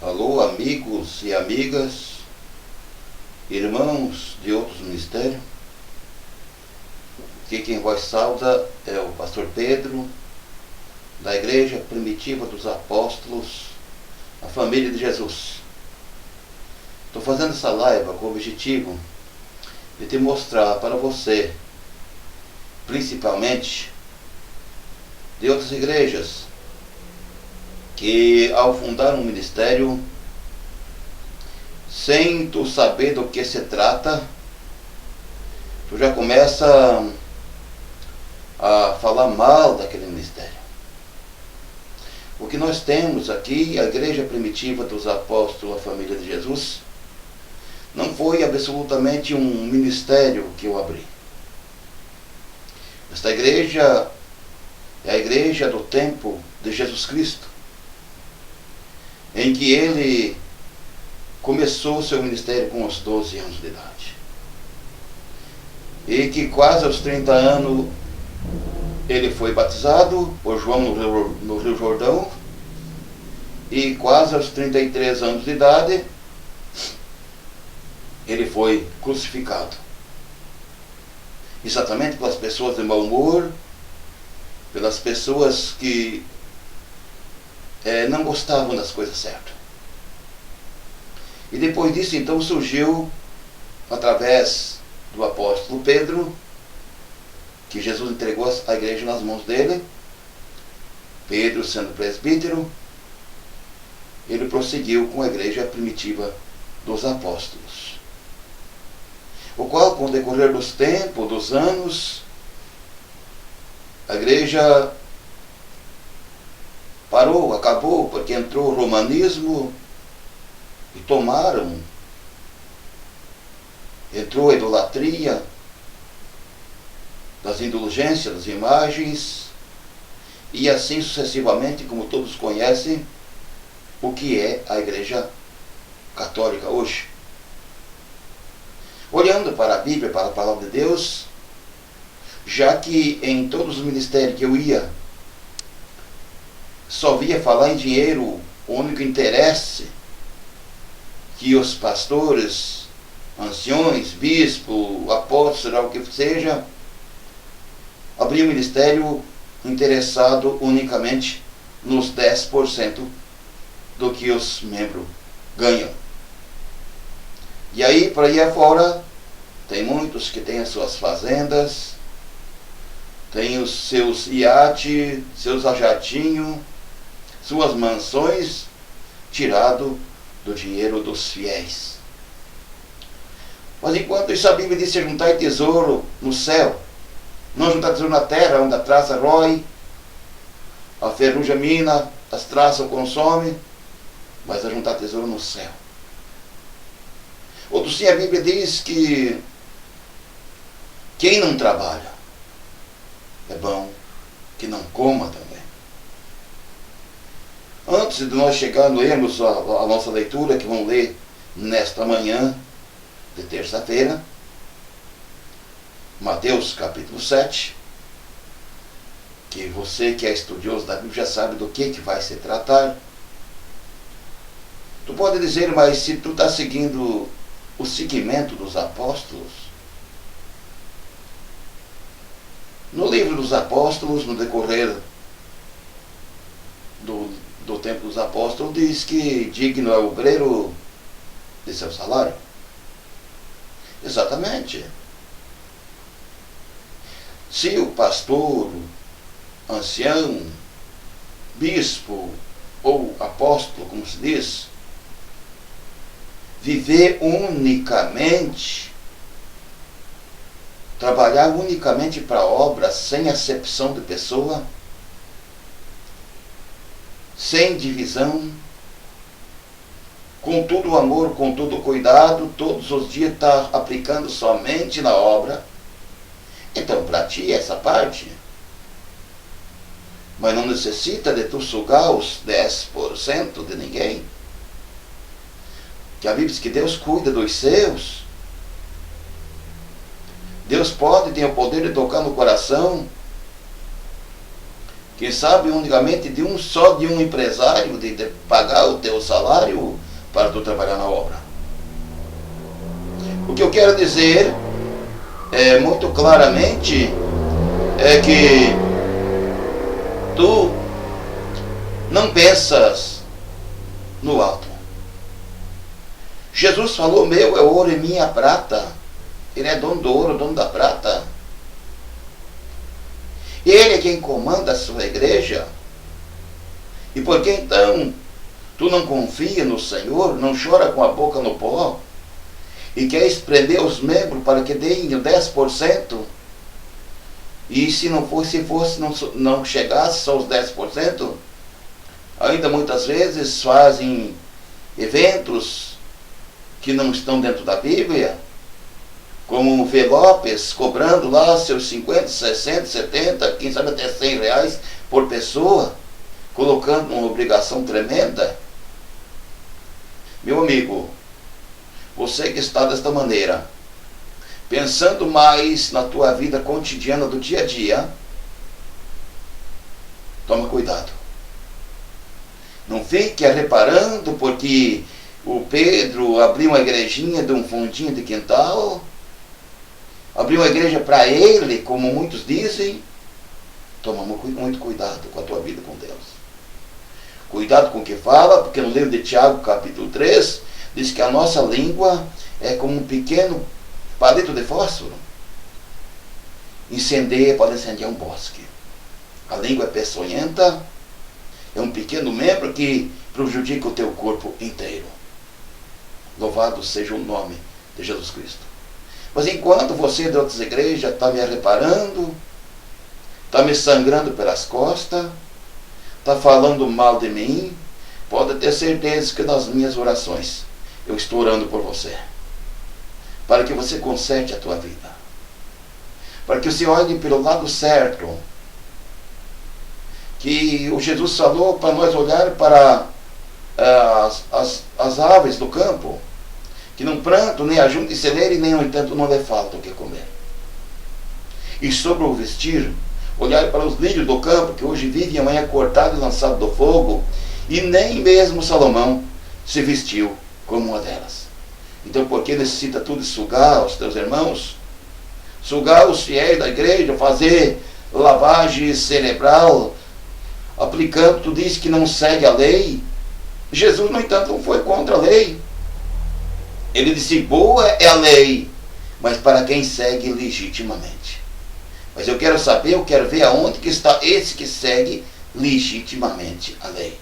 Alô, amigos e amigas, irmãos de outros ministérios. Aqui quem vos sauda é o pastor Pedro, da Igreja Primitiva dos Apóstolos, a família de Jesus. Estou fazendo essa live com o objetivo de te mostrar para você, principalmente de outras igrejas, que ao fundar um ministério, sem tu saber do que se trata, tu já começa a falar mal daquele ministério. O que nós temos aqui, a Igreja Primitiva dos Apóstolos, a família de Jesus, não foi absolutamente um ministério que eu abri. Esta igreja é a igreja do tempo de Jesus Cristo, em que ele começou o seu ministério com os 12 anos de idade. E que quase aos 30 anos ele foi batizado por João no Rio Jordão. E quase aos 33 anos de idade ele foi crucificado. Exatamente pelas pessoas de mau humor, pelas pessoas que não gostavam das coisas certas. E depois disso, então, surgiu, através do apóstolo Pedro, que Jesus entregou a igreja nas mãos dele, Pedro sendo presbítero, ele prosseguiu com a igreja primitiva dos apóstolos, o qual, com o decorrer dos tempos, dos anos, a igreja parou, acabou, porque entrou o romanismo e tomaram, entrou a idolatria das indulgências, das imagens, e assim sucessivamente, como todos conhecem, o que é a Igreja Católica hoje. Olhando para a Bíblia, para a Palavra de Deus, já que em todos os ministérios que eu ia, só via falar em dinheiro, o único interesse que os pastores, anciões, bispo, apóstolos, será o que seja, abriam um ministério interessado unicamente nos 10% do que os membros ganham. E aí, por aí afora, tem muitos que têm as suas fazendas, têm os seus iates, seus jatinhos, suas mansões, tirado do dinheiro dos fiéis. Mas enquanto isso, a Bíblia diz: juntai tesouro no céu, não juntar tesouro na terra, onde a traça rói, a ferrugem mina, as traças consome, mas a juntar tesouro no céu. Outro sim, a Bíblia diz que quem não trabalha, é bom que não coma também. Antes de nós chegarmos, lermos a nossa leitura, que vamos ler nesta manhã de terça-feira, Mateus capítulo 7, que você que é estudioso da Bíblia já sabe do que vai se tratar. Tu pode dizer, mas se tu está seguindo o seguimento dos apóstolos, no livro dos apóstolos, no decorrer do tempo dos apóstolos, diz que digno é o obreiro de seu salário. Exatamente. Se o pastor, ancião, bispo ou apóstolo, como se diz, viver unicamente, trabalhar unicamente para a obra, sem acepção de pessoa, sem divisão, com todo o amor, com todo o cuidado, todos os dias está aplicando somente na obra, então para ti essa parte, mas não necessita de tu sugar os 10% de ninguém, que a Bíblia diz que Deus cuida dos seus. Deus pode, tem o poder de tocar no coração Quem sabe unicamente de um empresário, de pagar o teu salário para tu trabalhar na obra. O que eu quero dizer muito claramente é que tu não pensas no alto. Jesus falou: meu é ouro e minha prata. Ele é dono do ouro, dono da prata. Ele é quem comanda a sua igreja. E por que então tu não confia no Senhor, não chora com a boca no pó e quer espremer os membros para que deem o 10%? E se não chegasse só os 10%, ainda muitas vezes fazem eventos que não estão dentro da Bíblia, como Velopes, cobrando lá seus 50, 60, 70, quem sabe até 100 reais por pessoa, colocando uma obrigação tremenda. Meu amigo, você que está desta maneira, pensando mais na tua vida cotidiana do dia a dia, toma cuidado. Não fique reparando porque o Pedro abriu uma igrejinha de um fundinho de quintal, abriu uma igreja para ele, como muitos dizem. Toma muito cuidado com a tua vida com Deus. Cuidado com o que fala, porque no livro de Tiago, capítulo 3, diz que a nossa língua é como um pequeno palito de fósforo. Pode incendiar um bosque. A língua é peçonhenta, é um pequeno membro que prejudica o teu corpo inteiro. Louvado seja o nome de Jesus Cristo. Mas enquanto você de outras igrejas está me reparando, está me sangrando pelas costas, está falando mal de mim, pode ter certeza que nas minhas orações eu estou orando por você, para que você conserte a tua vida, para que você olhe pelo lado certo, que o Jesus falou para nós olhar para as aves do campo, que não plantam, nem ajuntam de celeiro, e nem, no entanto, não lhe falta o que comer. E sobre o vestir, olhar para os lírios do campo, que hoje vivem e amanhã é cortado e lançado do fogo, e nem mesmo Salomão se vestiu como uma delas. Então, por que necessita tudo de sugar os teus irmãos? Sugar os fiéis da igreja, fazer lavagem cerebral, aplicando, tu diz que não segue a lei. Jesus, no entanto, não foi contra a lei. Ele disse: boa é a lei, mas para quem segue legitimamente. Mas eu quero ver aonde que está esse que segue legitimamente a lei.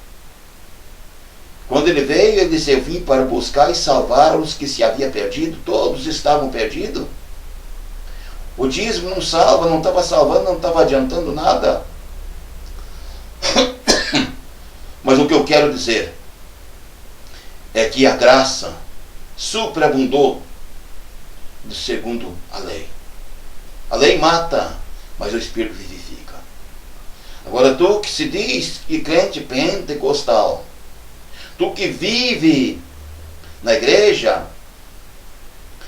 Quando ele veio, ele disse: eu vim para buscar e salvar os que se havia perdido. Todos estavam perdidos. O dízimo não salva, não estava salvando, não estava adiantando nada. Mas o que eu quero dizer é que a graça superabundou segundo a lei. A lei mata, mas o Espírito vivifica. Agora, tu que se diz que crente pentecostal, tu que vive na igreja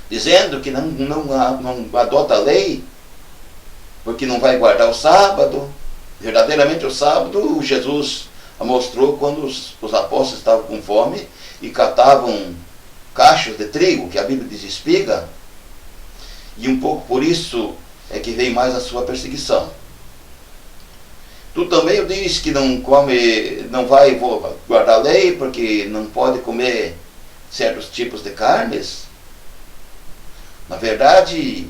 dizendo que não adota a lei, porque não vai guardar o sábado. Verdadeiramente o sábado Jesus mostrou quando os apóstolos estavam com fome e catavam cachos de trigo, que a Bíblia diz espiga, e um pouco por isso é que vem mais a sua perseguição. Tu também diz que não vai guardar a lei porque não pode comer certos tipos de carnes. Na verdade,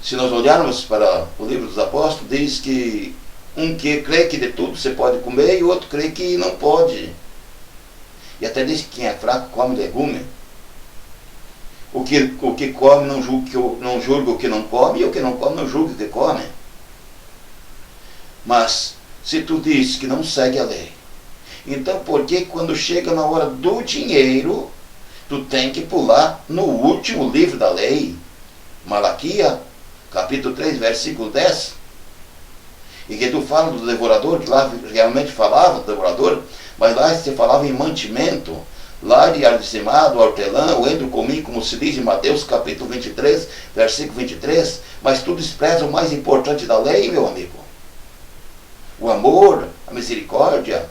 se nós olharmos para o livro dos apóstolos, diz que um que crê que de tudo você pode comer e o outro crê que não pode. E até diz que quem é fraco come legume. O que come não julga o que não come, e o que não come não julga o que come. Mas se tu diz que não segue a lei, então por que quando chega na hora do dinheiro, tu tem que pular no último livro da lei, Malaquias, capítulo 3, versículo 10, e que tu fala do devorador, que lá realmente falava do devorador, mas lá se falava em mantimento, lá de ardicimado, hortelã, o endro comim, como se diz em Mateus capítulo 23, versículo 23, mas tu despreza o mais importante da lei, meu amigo. o amor, a misericórdia.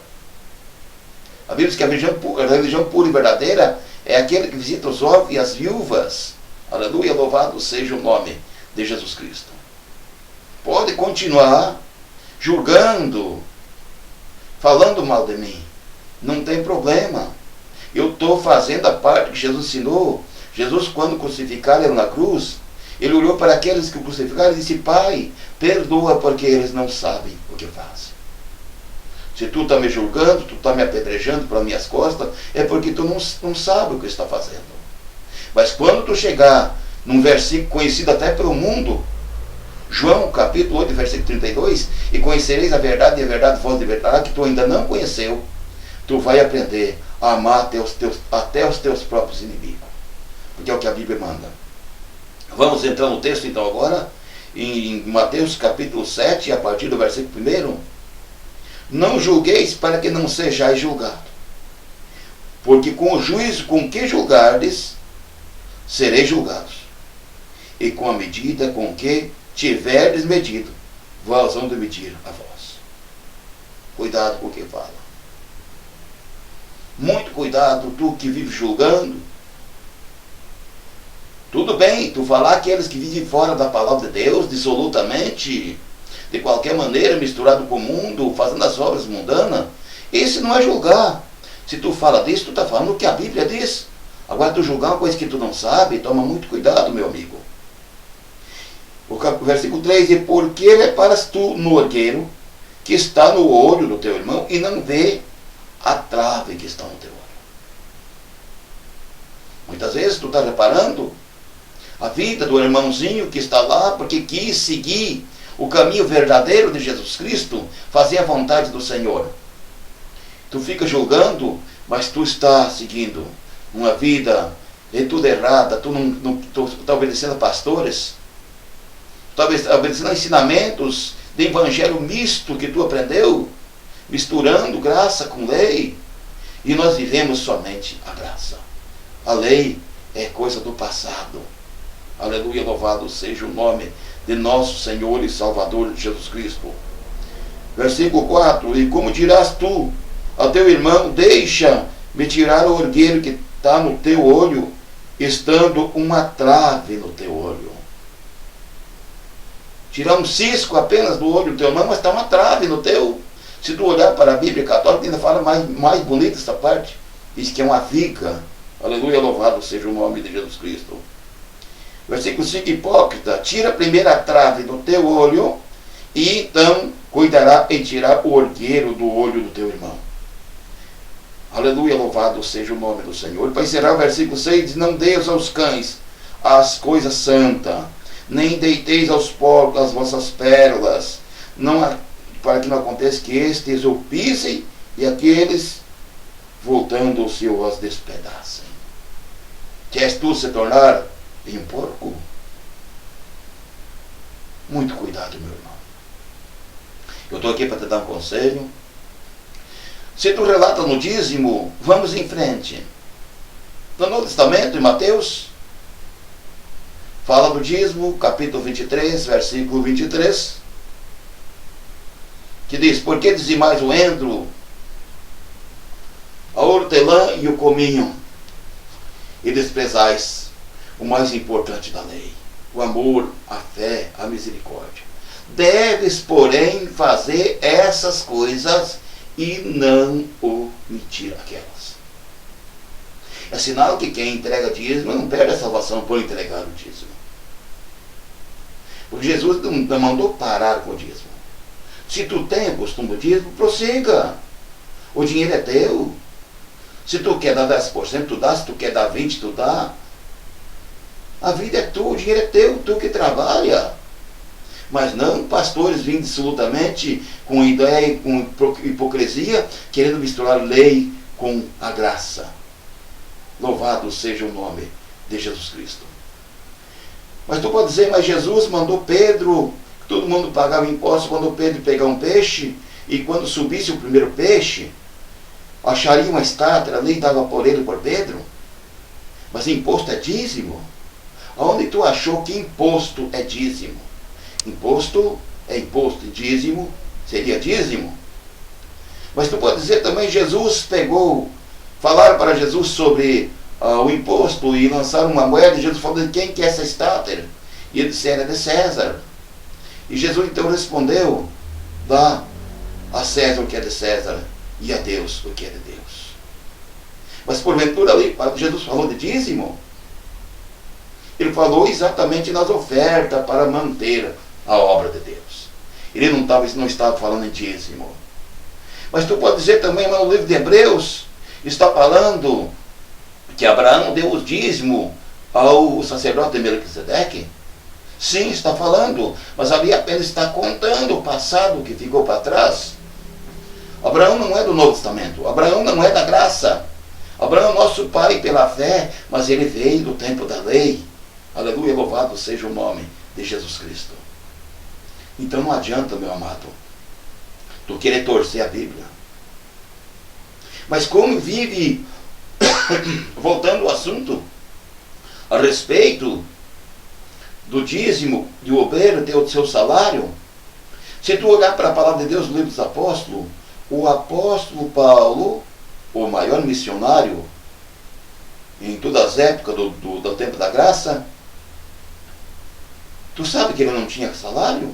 A Bíblia diz que a religião pura e verdadeira é aquele que visita os órfãos e as viúvas. Aleluia, louvado seja o nome de Jesus Cristo. Pode continuar julgando, falando mal de mim. Não tem problema. Eu estou fazendo a parte que Jesus ensinou. Jesus, quando crucificaram ele na cruz, ele olhou para aqueles que o crucificaram e disse: Pai, perdoa porque eles não sabem o que fazem. Se tu está me julgando, tu está me apedrejando para minhas costas, é porque tu não sabe o que está fazendo. Mas quando tu chegar num versículo conhecido até pelo mundo, João capítulo 8, versículo 32, e conhecereis a verdade e a verdade vos libertará, que tu ainda não conheceu, tu vai aprender a amar até os teus próprios inimigos. Porque é o que a Bíblia manda. Vamos entrar no texto então agora, em Mateus capítulo 7, a partir do versículo 1. Não julgueis para que não sejais julgados, porque com o juízo com que julgardes, sereis julgados, e com a medida com que tiverdes medido, vós vão medir a vós. Cuidado com o que fala. Muito cuidado, tu que vive julgando. Tudo bem, tu falar aqueles que vivem fora da palavra de Deus, dissolutamente, de qualquer maneira, misturado com o mundo, fazendo as obras mundanas, esse não é julgar. Se tu fala disso, tu está falando o que a Bíblia diz. Agora, tu julgar uma coisa que tu não sabe, toma muito cuidado, meu amigo. O versículo 3, e por que reparas tu no orgueiro que está no olho do teu irmão e não vê a trave que está no teu olho? Muitas vezes tu está reparando a vida do irmãozinho que está lá porque quis seguir o caminho verdadeiro de Jesus Cristo, fazer a vontade do Senhor. Tu fica julgando, mas tu está seguindo uma vida tudo errada. Tu está obedecendo a pastores, tu está obedecendo a ensinamentos de evangelho misto que tu aprendeu, misturando graça com lei, e nós vivemos somente a graça. A lei é coisa do passado. Aleluia, louvado seja o nome de nosso Senhor e Salvador Jesus Cristo. Versículo 4, e como dirás tu a teu irmão, deixa-me tirar o orgueiro que está no teu olho, estando uma trave no teu olho. Tirar um cisco apenas do olho do teu irmão, mas está uma trave no teu. Se tu olhar para a Bíblia Católica, ainda fala mais bonita essa parte. Diz que é uma viga. Aleluia, louvado seja o nome de Jesus Cristo. Versículo 5, hipócrita, tira primeiro a trave do teu olho, e então cuidará em tirar o orgueiro do olho do teu irmão. Aleluia, louvado seja o nome do Senhor. Para encerrar o versículo 6, diz, não deis aos cães as coisas santas, nem deiteis aos porcos as vossas pérolas, para que não aconteça que estes o pisem, e aqueles, voltando-se, os despedacem. Queres tu se tornar em um porco? Muito cuidado, meu irmão. Eu estou aqui para te dar um conselho. Se tu relata no dízimo, vamos em frente. No Novo Testamento, em Mateus, fala do dízimo, capítulo 23, versículo 23, que diz, por que dizimais o endro, a hortelã e o cominho, e desprezais o mais importante da lei, o amor, a fé, a misericórdia. Deves, porém, fazer essas coisas e não omitir aquelas. É sinal que quem entrega dízimo não perde a salvação por entregar o dízimo. Porque Jesus não mandou parar com o dízimo. Se tu tem o costume do dízimo, prossiga. O dinheiro é teu. Se tu quer dar 10%, tu dá. Se tu quer dar 20%, tu dá. A vida é tua, o dinheiro é teu, tu que trabalha. Mas não pastores vindo dissolutamente com ideia e com hipocrisia, querendo misturar lei com a graça. Louvado seja o nome de Jesus Cristo. Mas tu pode dizer, mas Jesus mandou Pedro, todo mundo pagava imposto, mandou Pedro pegar um peixe, e quando subisse o primeiro peixe, acharia uma estátua ali e dava por ele por Pedro. Mas imposto é dízimo. Aonde tu achou que imposto é dízimo? Imposto é imposto, dízimo seria dízimo. Mas tu pode dizer também, Jesus pegou, falaram para Jesus sobre o imposto e lançaram uma moeda, e Jesus falou, de quem que é essa estátua? E ele disse, era de César. E Jesus então respondeu, dá a César o que é de César e a Deus o que é de Deus. Mas porventura ali, Jesus falou de dízimo? Ele falou exatamente nas ofertas para manter a obra de Deus. Ele não estava falando em dízimo. Mas tu pode dizer também, no livro de Hebreus, está falando que Abraão deu o dízimo ao sacerdote Melquisedeque. Sim, está falando, mas ali apenas está contando o passado que ficou para trás. Abraão não é do Novo Testamento, Abraão não é da graça. Abraão é nosso pai pela fé, mas ele veio do tempo da lei. Aleluia, louvado seja o nome de Jesus Cristo. Então não adianta, meu amado, tu querer torcer a Bíblia. Mas como vive, voltando ao assunto, a respeito do dízimo de o obreiro ter o seu salário, se tu olhar para a palavra de Deus no livro dos apóstolos, o apóstolo Paulo, o maior missionário em todas as épocas do tempo da graça, tu sabe que ele não tinha salário?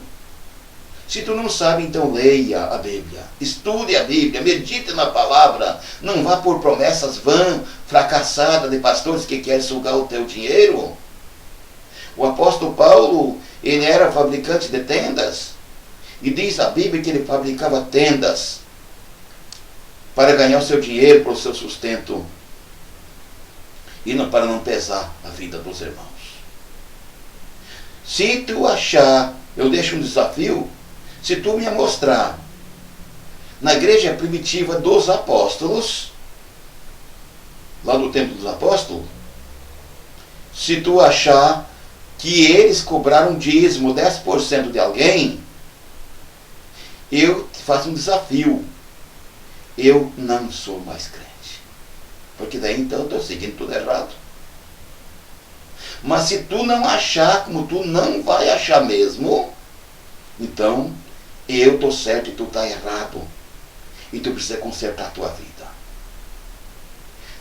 Se tu não sabe, então leia a Bíblia, estude a Bíblia, medite na palavra, não vá por promessas vãs, fracassadas de pastores que querem sugar o teu dinheiro. O apóstolo Paulo, ele era fabricante de tendas, e diz a Bíblia que ele fabricava tendas para ganhar o seu dinheiro, para o seu sustento, e não, para não pesar a vida dos irmãos. Se tu achar, eu deixo um desafio, se tu me mostrar na igreja primitiva dos apóstolos, lá do tempo dos apóstolos, se tu achar que eles cobraram dízimo 10% de alguém, eu te faço um desafio. Eu não sou mais crente. Porque daí então eu estou seguindo tudo errado. Mas se tu não achar, como tu não vai achar mesmo, então eu estou certo e tu está errado. E tu precisa consertar a tua vida.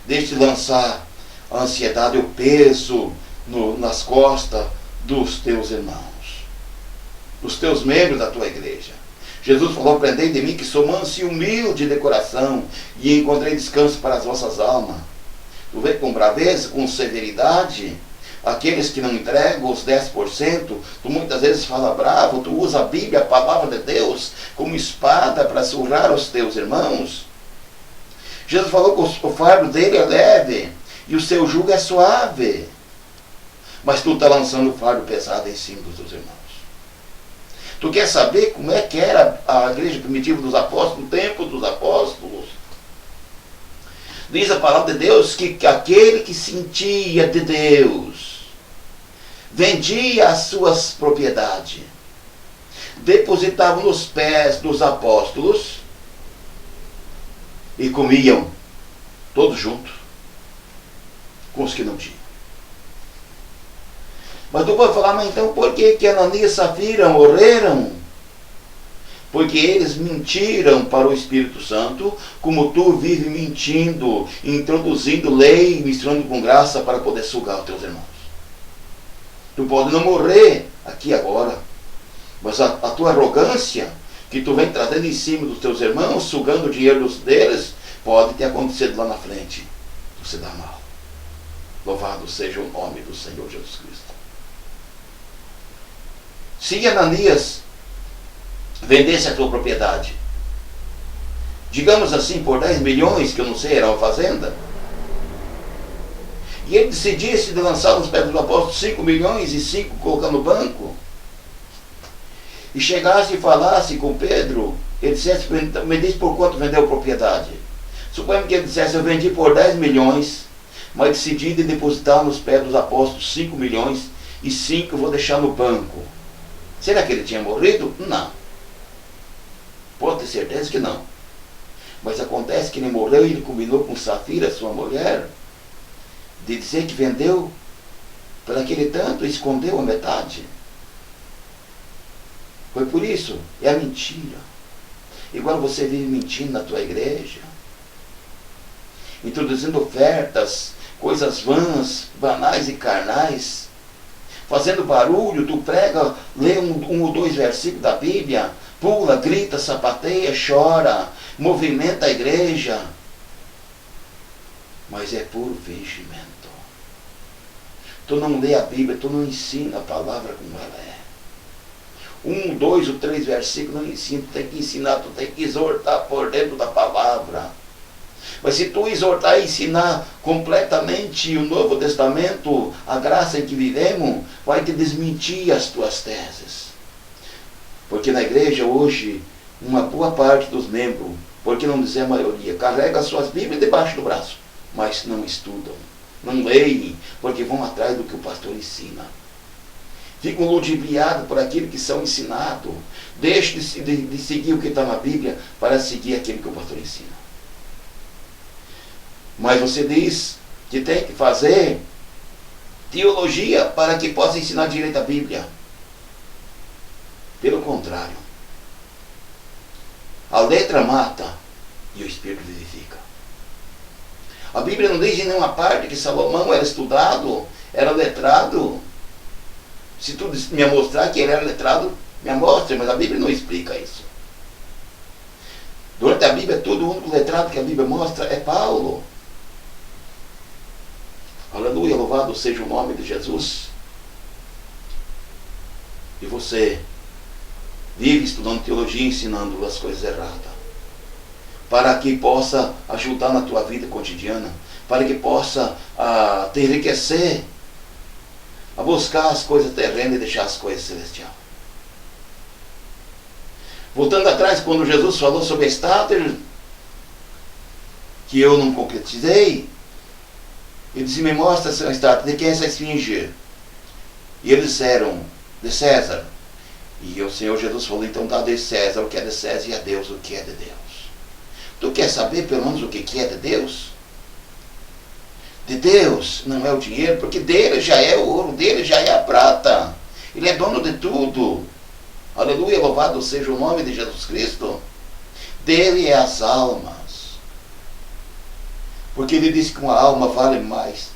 Deixa de lançar a ansiedade e o peso nas costas dos teus irmãos, dos teus membros da tua igreja. Jesus falou, aprendei de mim que sou manso e humilde de coração, e encontrei descanso para as vossas almas. Tu vê com braveza, com severidade, aqueles que não entregam os 10%, tu muitas vezes fala bravo, tu usa a Bíblia, a palavra de Deus, como espada para surrar os teus irmãos. Jesus falou que o fardo dele é leve, e o seu jugo é suave. Mas tu está lançando o fardo pesado em cima dos teus irmãos. Tu quer saber como é que era a igreja primitiva dos apóstolos, no tempo dos apóstolos? Diz a palavra de Deus que aquele que sentia de Deus vendia as suas propriedades, depositava nos pés dos apóstolos e comiam todos juntos com os que não tinham. Mas tu pode falar, mas então por que Ananias e Safira morreram? Porque eles mentiram para o Espírito Santo, como tu vive mentindo, introduzindo lei, misturando com graça para poder sugar os teus irmãos. Tu pode não morrer aqui agora, mas a tua arrogância, que tu vem trazendo em cima dos teus irmãos, sugando o dinheiro deles, pode ter acontecido lá na frente. Tu se dá mal. Louvado seja o nome do Senhor Jesus Cristo. Se Ananias vendesse a tua propriedade, digamos assim, por 10 milhões, que eu não sei, era uma fazenda, e ele decidisse de lançar nos pés dos apóstolos 5 milhões e 5 colocar no banco, e chegasse e falasse com Pedro, ele dissesse, me diz por quanto vendeu a propriedade. Suponha que ele dissesse, eu vendi por 10 milhões, mas decidi de depositar nos pés dos apóstolos 5 milhões e 5 eu vou deixar no banco. Será que ele tinha morrido? Não. Pode ter certeza que não. Mas acontece que ele morreu e ele combinou com Safira, sua mulher, de dizer que vendeu por aquele tanto e escondeu a metade. Foi por isso. É a mentira. igual você vive mentindo na tua igreja, introduzindo ofertas, coisas vãs, banais e carnais, fazendo barulho, tu prega, lê um ou dois versículos da Bíblia, pula, grita, sapateia, chora, movimenta a igreja, mas é puro fingimento. Tu não lê a Bíblia, tu não ensina a palavra como ela é. 1, 2 ou 3 versículos não ensina, tu tem que ensinar, tu tem que exortar por dentro da palavra. Mas se tu exortar e ensinar completamente o Novo Testamento, a graça em que vivemos, vai te desmentir as tuas teses. Porque na igreja hoje, uma boa parte dos membros, por que não dizer a maioria, carrega as suas Bíblias debaixo do braço, mas não estudam, não leem, porque vão atrás do que o pastor ensina. Ficam ludibriados por aquilo que são ensinados. Deixam de seguir o que está na Bíblia para seguir aquilo que o pastor ensina. Mas você diz que tem que fazer teologia para que possa ensinar direito a Bíblia. Pelo contrário. A letra mata e o Espírito vivifica. A Bíblia não diz em nenhuma parte que Salomão era estudado, era letrado. Se tu me mostrar que ele era letrado, me mostre, mas a Bíblia não explica isso. Durante a Bíblia, todo o único letrado que a Bíblia mostra é Paulo. Aleluia, louvado seja o nome de Jesus. E você vive estudando teologia e ensinando as coisas erradas, para que possa ajudar na tua vida cotidiana, para que possa te enriquecer, a buscar as coisas terrenas e deixar as coisas celestiais. Voltando atrás, quando Jesus falou sobre a estátua, que eu não concretizei, ele disse, me mostra essa estátua, de quem é essa esfinge? E eles disseram, de César. E o Senhor Jesus falou, então dá de César o que é de César e a Deus o que é de Deus. Tu quer saber pelo menos o que é de Deus? De Deus não é o dinheiro, porque dele já é o ouro, dele já é a prata. Ele é dono de tudo. Aleluia, louvado seja o nome de Jesus Cristo. Dele é as almas. Porque ele disse que uma alma vale mais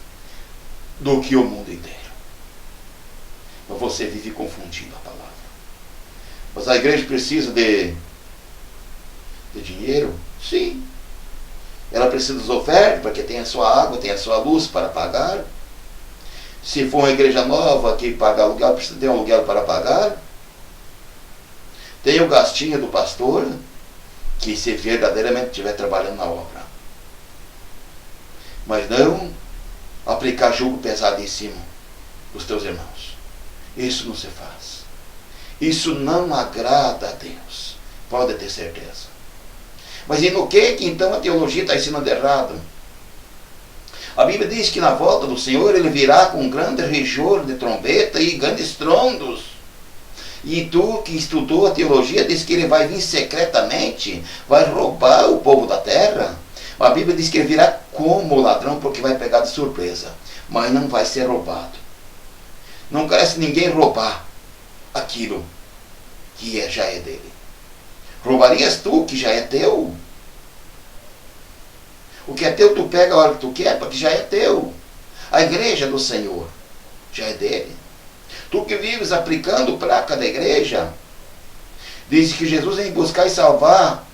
do que o mundo inteiro. Mas você vive confundindo a palavra. Mas a igreja precisa de dinheiro? Sim. Ela precisa das ofertas, porque tem a sua água, tem a sua luz para pagar. Se for uma igreja nova que paga aluguel, precisa ter um aluguel para pagar. Tem o gastinho do pastor, que se verdadeiramente estiver trabalhando na obra. Mas não aplicar jugo pesado em cima dos teus irmãos. Isso não se faz. Isso não agrada a Deus. Pode ter certeza. Mas e no que então a teologia está ensinando errado? A Bíblia diz que na volta do Senhor ele virá com um grande rigor de trombeta e grandes estrondos. E tu que estudou a teologia diz que ele vai vir secretamente, vai roubar o povo da terra. A Bíblia diz que ele virá como ladrão porque vai pegar de surpresa, mas não vai ser roubado. Não parece ninguém roubar aquilo que já é dele. Roubarias tu que já é teu? O que é teu tu pega a hora que tu quer, porque já é teu. A igreja do Senhor já é dele. Tu que vives aplicando placa da igreja, diz que Jesus vem buscar e salvar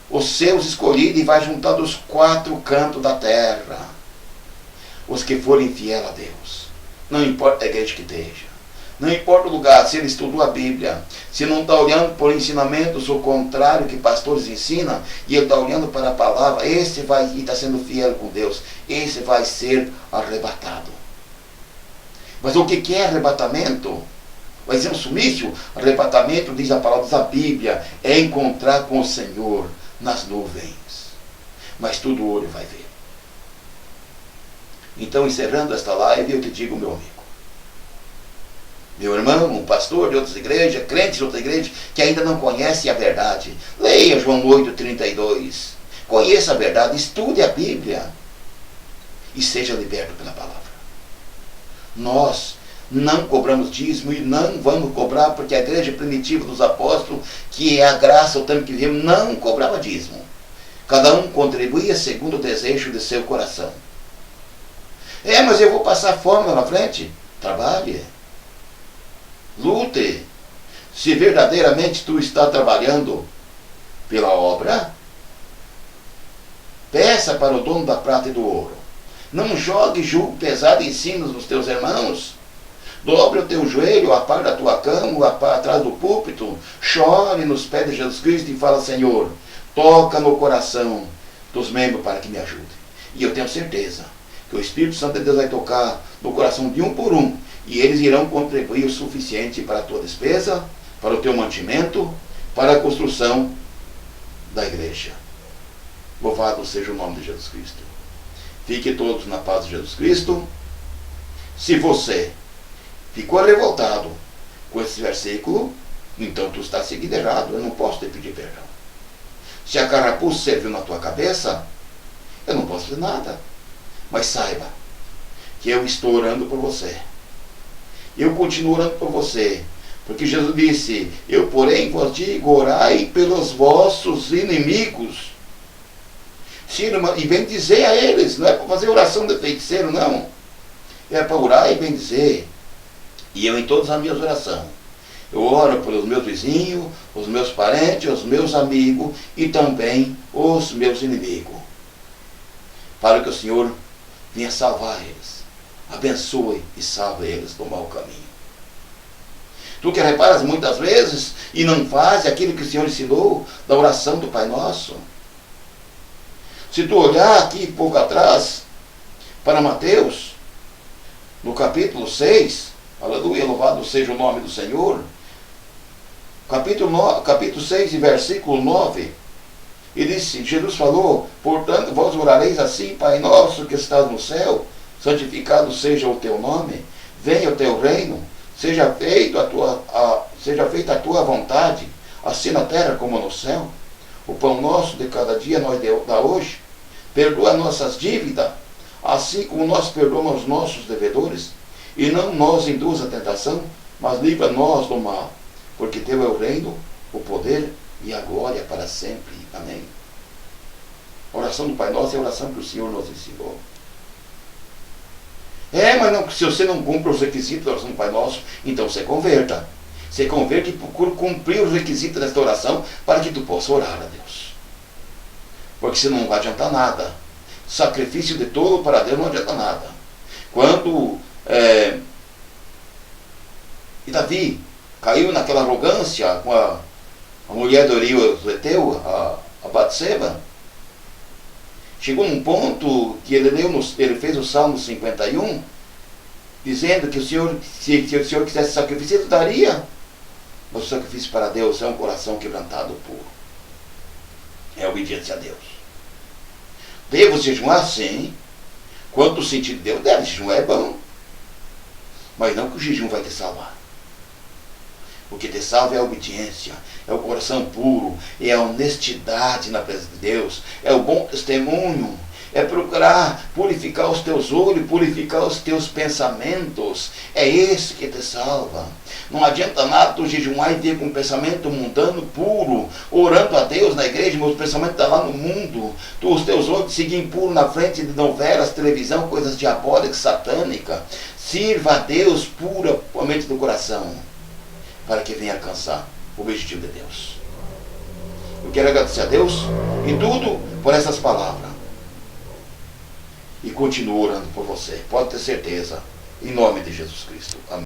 os seus escolhidos e vai juntar dos 4 cantos da terra os que forem fiéis a Deus. Não importa a igreja que esteja. Não importa o lugar, se ele estudou a Bíblia, se não está olhando por ensinamentos ou contrário que pastores ensinam, e ele está olhando para a palavra, esse vai estar sendo fiel com Deus, esse vai ser arrebatado. Mas o que é arrebatamento? Vai ser um sumiço? Arrebatamento, diz a palavra da Bíblia, é encontrar com o Senhor nas nuvens. Mas tudo o olho vai ver. Então, encerrando esta live, eu te digo, meu amigo, meu irmão, um pastor de outras igrejas, crente de outra igreja, que ainda não conhece a verdade, leia João 8:32. Conheça a verdade, estude a Bíblia e seja liberto pela palavra. Nós não cobramos dízimo e não vamos cobrar, porque a igreja primitiva dos apóstolos, que é a graça, o tempo que vivemos, não cobrava dízimo. Cada um contribuía segundo o desejo de seu coração. Mas eu vou passar fome lá na frente. Trabalhe. Lute. Se verdadeiramente tu está trabalhando pela obra, peça para o dono da prata e do ouro. Não jogue jugo pesado e ensina nos teus irmãos. Dobre o teu joelho, a par da tua cama, atrás do púlpito. Chore nos pés de Jesus Cristo e fala: Senhor, toca no coração dos membros para que me ajudem. E eu tenho certeza que o Espírito Santo de Deus vai tocar no coração de um por um. E eles irão contribuir o suficiente para a tua despesa, para o teu mantimento, para a construção da igreja. Louvado seja o nome de Jesus Cristo. Fique todos na paz de Jesus Cristo. Se você ficou revoltado com esse versículo, então tu está seguindo errado. Eu não posso te pedir perdão. Se a carapuça serviu na tua cabeça, eu não posso fazer nada. Mas saiba que eu estou orando por você. Eu continuo orando por você. Porque Jesus disse: eu, porém, vos digo, orai pelos vossos inimigos. E bendizer a eles. Não é para fazer oração de feiticeiro, não. É para orar e bendizer. E eu, em todas as minhas orações, eu oro pelos meus vizinhos, os meus parentes, os meus amigos e também os meus inimigos. Para que o Senhor venha salvar eles. Abençoe e salve eles do mau caminho. Tu que reparas muitas vezes e não faz aquilo que o Senhor ensinou da oração do Pai Nosso. Se tu olhar aqui pouco atrás para Mateus, no capítulo 6, aleluia, louvado seja o nome do Senhor, capítulo 6 e versículo 9, e disse, Jesus falou: portanto vós orareis assim: Pai nosso que estás no céu, santificado seja o teu nome, venha o teu reino, seja feita a tua vontade, assim na terra como no céu. O pão nosso de cada dia nós dá hoje. Perdoa nossas dívidas, assim como nós perdoamos os nossos devedores. E não nos induz a tentação, mas livra-nos do mal. Porque teu é o reino, o poder e a glória para sempre. Amém. A oração do Pai Nosso é a oração que o Senhor nos ensinou. Mas não, se você não cumpre os requisitos da oração do Pai Nosso, então você converta. Você converte e procura cumprir os requisitos desta oração para que tu possa orar a Deus. Porque senão não vai adiantar nada. Sacrifício de tolo para Deus não adianta nada. Quando Davi caiu naquela arrogância com a mulher do Urias Heteu, a Batseba, chegou num ponto que ele fez o Salmo 51, dizendo que o Senhor, se o Senhor quisesse sacrifício, ele daria. Mas o sacrifício para Deus é um coração quebrantado puro. É obediência a Deus. Devo jejuar? Sim. Quanto o sentido de Deus deve, jejuar é bom. Mas não que o jejum vai te salvar. O que te salva é a obediência, é o coração puro, é a honestidade na presença de Deus, é o bom testemunho, é procurar purificar os teus olhos, purificar os teus pensamentos. É esse que te salva. Não adianta nada tu jejuar e vir com um pensamento mundano, puro, orando a Deus na igreja, mas o pensamento está lá no mundo. Os teus olhos seguem puros na frente de novelas, televisão, coisas diabólicas, satânicas. Sirva a Deus puramente do coração, para que venha alcançar o objetivo de Deus. Eu quero agradecer a Deus em tudo por essas palavras. E continuo orando por você. Pode ter certeza. Em nome de Jesus Cristo. Amém.